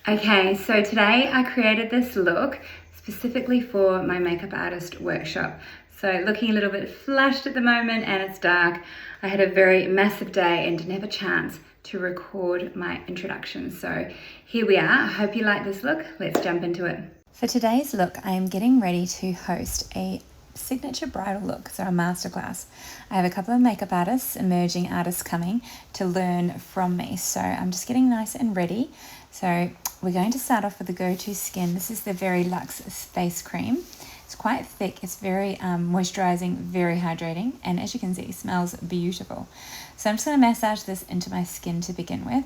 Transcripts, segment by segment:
Okay, so today I created this look specifically for my makeup artist workshop. So looking a little bit flushed at the moment and it's dark. I had a very massive day and didn't have a chance to record my introduction. So here we are. I hope you like this look. Let's jump into it. For today's look, I am getting ready to host a signature bridal look, so a masterclass. I have a couple of makeup artists, emerging artists coming to learn from me. So I'm just getting nice and ready. So we're going to start off with the Go-To Skin. This is the Very Luxe Face Cream. It's quite thick, it's very moisturizing, very hydrating, and as you can see, it smells beautiful. So I'm just going to massage this into my skin to begin with.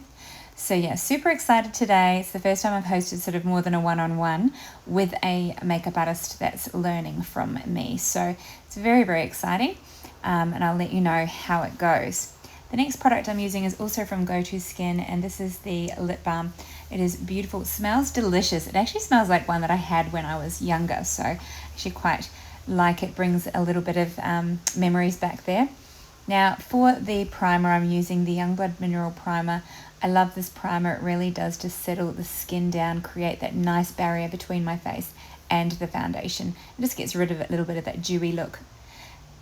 So yeah, super excited today. It's the first time I've hosted sort of more than a one-on-one with a makeup artist that's learning from me. So it's very, very exciting, and I'll let you know how it goes. The next product I'm using is also from Go-To Skin, and this is the lip balm. It is beautiful. It smells delicious. It actually smells like one that I had when I was younger, so I actually quite like it. Brings a little bit of memories back there. Now for the primer, I'm using the Youngblood Mineral Primer. I love this primer. It really does just settle the skin down, create that nice barrier between my face and the foundation. It just gets rid of a little bit of that dewy look.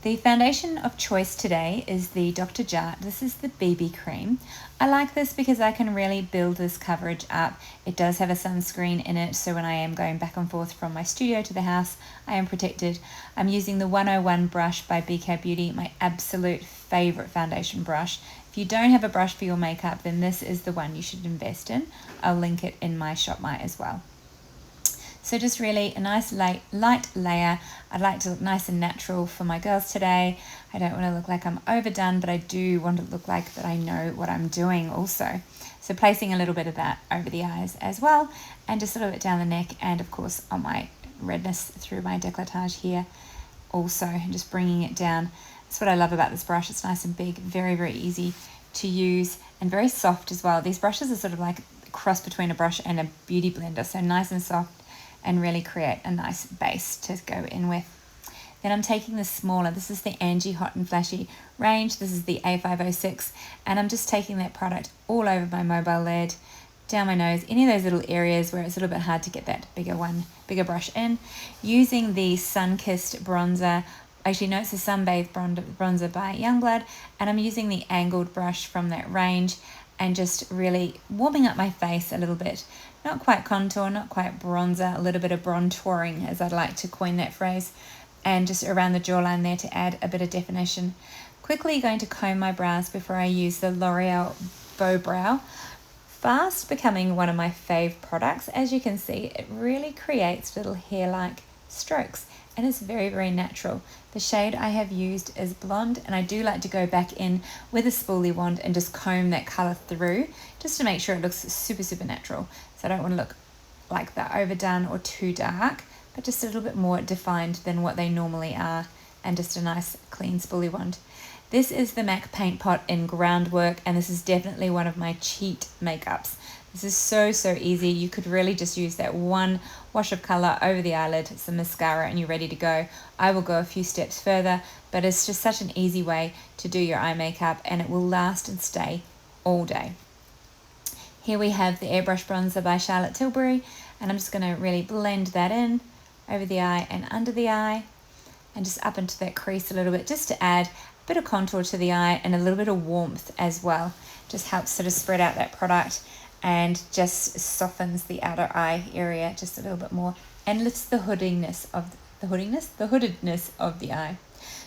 The foundation of choice today is the Dr. Jart. This is the BB cream. I like this because I can really build this coverage up. It does have a sunscreen in it, so when I am going back and forth from my studio to the house, I am protected. I'm using the 101 brush by BK Beauty, my absolute favorite foundation brush. If you don't have a brush for your makeup, then this is the one you should invest in. I'll link it in my Shop My as well. So just really a nice light layer. I'd like to look nice and natural for my girls today. I don't want to look like I'm overdone, but I do want to look like that I know what I'm doing also. So placing a little bit of that over the eyes as well, and just a little bit down the neck, and of course on my redness through my décolletage here also, and just bringing it down. That's what I love about this brush. It's nice and big, very, very easy to use, and very soft as well. These brushes are sort of like a cross between a brush and a beauty blender, so nice and soft, and really create a nice base to go in with. Then I'm taking the smaller, this is the Angie Hot and Flashy range, this is the A506, and I'm just taking that product all over my mobile lid, down my nose, any of those little areas where it's a little bit hard to get that bigger brush in, using the Sun-Kissed bronzer. Actually, no, it's the Sunbathed bronzer by Youngblood, and I'm using the angled brush from that range, and just really warming up my face a little bit. Not quite contour, not quite bronzer, a little bit of bronzing, as I'd like to coin that phrase, and just around the jawline there to add a bit of definition. Quickly going to comb my brows before I use the L'Oreal Bow Brow. Fast becoming one of my fave products. As you can see, it really creates little hair-like strokes, and it's very, very natural. The shade I have used is blonde, and I do like to go back in with a spoolie wand and just comb that color through, just to make sure it looks super, super natural. So I don't want to look like that overdone or too dark, but just a little bit more defined than what they normally are, and just a nice clean spoolie wand. This is the MAC Paint Pot in Groundwork, and this is definitely one of my cheat makeups. This is so, so easy. You could really just use that one wash of color over the eyelid, some mascara, and you're ready to go. I will go a few steps further, but it's just such an easy way to do your eye makeup, and it will last and stay all day. Here we have the Airbrush Bronzer by Charlotte Tilbury, and I'm just going to really blend that in over the eye and under the eye, and just up into that crease a little bit, just to add a bit of contour to the eye and a little bit of warmth as well. Just helps sort of spread out that product and just softens the outer eye area just a little bit more, and lifts the hoodedness of the eye.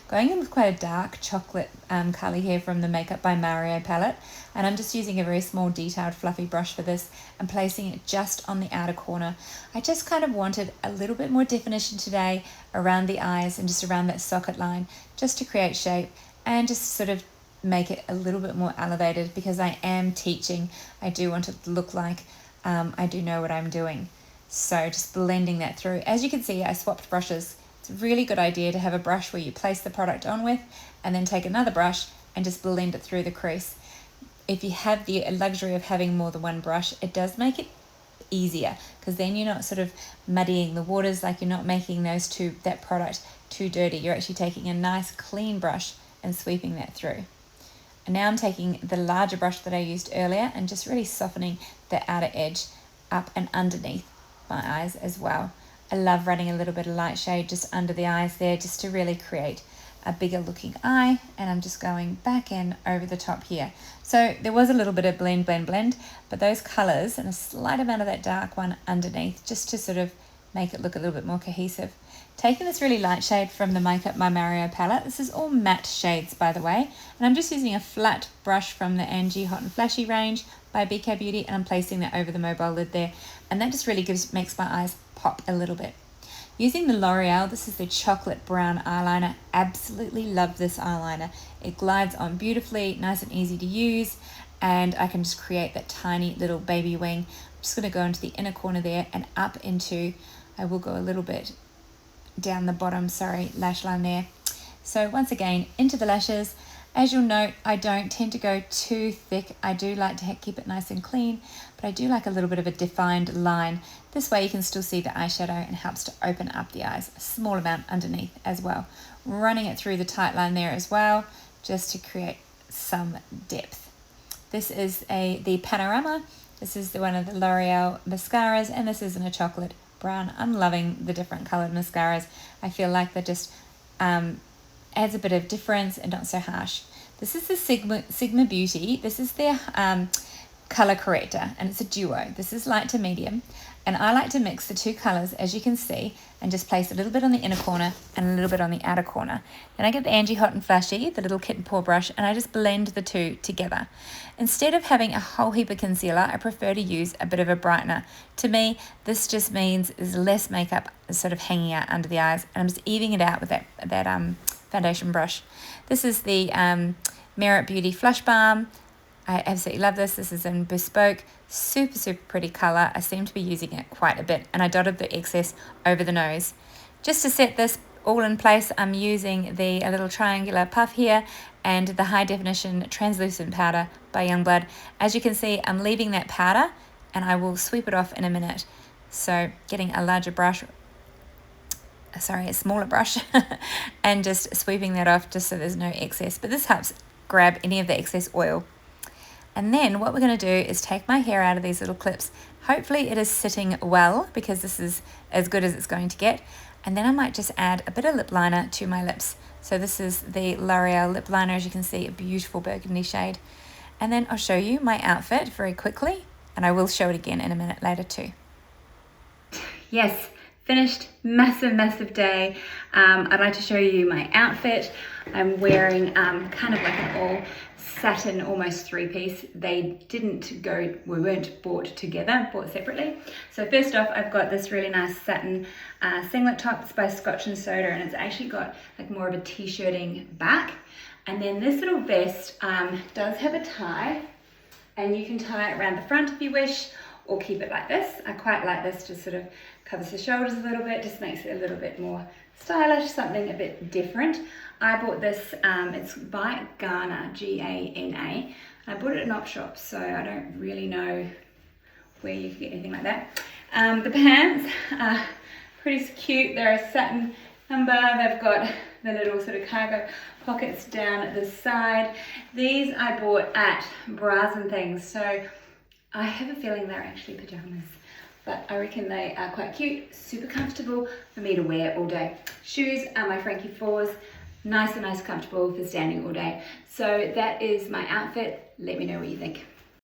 Going in with quite a dark chocolate colour here from the Makeup by Mario palette, and I'm just using a very small detailed fluffy brush for this and placing it just on the outer corner. I just kind of wanted a little bit more definition today around the eyes and just around that socket line, just to create shape and just sort of make it a little bit more elevated, because I am teaching. I do want it to look like I do know what I'm doing. So just blending that through. As you can see, I swapped brushes. It's a really good idea to have a brush where you place the product on with, and then take another brush and just blend it through the crease. If you have the luxury of having more than one brush, it does make it easier, because then you're not sort of muddying the waters, like you're not making that product too dirty. You're actually taking a nice clean brush and sweeping that through. And now I'm taking the larger brush that I used earlier and just really softening the outer edge up and underneath my eyes as well. I love running a little bit of light shade just under the eyes there, just to really create a bigger looking eye. And I'm just going back in over the top here. So there was a little bit of blend, but those colors and a slight amount of that dark one underneath, just to sort of make it look a little bit more cohesive. Taking this really light shade from the Makeup by Mario palette. This is all matte shades, by the way. And I'm just using a flat brush from the Angie Hot and Flashy range by BK Beauty, and I'm placing that over the mobile lid there. And that just really makes my eyes pop a little bit. Using the L'Oreal, this is the chocolate brown eyeliner. Absolutely love this eyeliner. It glides on beautifully, nice and easy to use, and I can just create that tiny little baby wing. I'm just going to go into the inner corner there and up into, I will go a little bit down the bottom, lash line there. So once again, into the lashes. As you'll note, I don't tend to go too thick. I do like to keep it nice and clean, but I do like a little bit of a defined line. This way you can still see the eyeshadow and helps to open up the eyes, a small amount underneath as well. Running it through the tight line there as well, just to create some depth. This is the Panorama. This is one of the L'Oreal mascaras, and this is in a chocolate brown. I'm loving the different colored mascaras. I feel like they're just adds a bit of difference and not so harsh. This is the Sigma Beauty. This is their color corrector, and it's a duo. This is light to medium, and I like to mix the two colors, as you can see, and just place a little bit on the inner corner and a little bit on the outer corner. Then I get the Angie Hot and Flashy, the little kitten paw brush, and I just blend the two together. Instead of having a whole heap of concealer, I prefer to use a bit of a brightener. To me, this just means there's less makeup sort of hanging out under the eyes, and I'm just evening it out with that foundation brush. This is the Merit Beauty Flush Balm. I absolutely love this. This is in Bespoke. Super, super pretty color. I seem to be using it quite a bit, and I dotted the excess over the nose. Just to set this all in place, I'm using a little triangular puff here and the High Definition Translucent Powder by Youngblood. As you can see, I'm leaving that powder, and I will sweep it off in a minute. So getting a larger brush, a smaller brush, and just sweeping that off just so there's no excess. But this helps grab any of the excess oil. And then what we're going to do is take my hair out of these little clips. Hopefully it is sitting well, because this is as good as it's going to get. And then I might just add a bit of lip liner to my lips. So this is the L'Oreal lip liner, as you can see, a beautiful burgundy shade. And then I'll show you my outfit very quickly, and I will show it again in a minute later too. Yes, finished, massive day. I'd like to show you my outfit. I'm wearing kind of like an all satin, almost three-piece. They weren't bought together, bought separately. So first off, I've got this really nice satin singlet top. It's by Scotch and Soda, and it's actually got like more of a t-shirting back. And then this little vest does have a tie, and you can tie it around the front if you wish, or keep it like this. I quite like this, just sort of covers the shoulders a little bit, just makes it a little bit more stylish, something a bit different. I bought this, it's by Ghana, G-A-N-A. I bought it at an op shop, so I don't really know where you can get anything like that. The pants are pretty cute. They're a satin number. They've got the little sort of cargo pockets down at the side. These I bought at Bras and Things, so I have a feeling they're actually pajamas, but I reckon they are quite cute, super comfortable for me to wear all day. Shoes are my Frankie 4s, nice and comfortable for standing all day. So that is my outfit. Let me know what you think.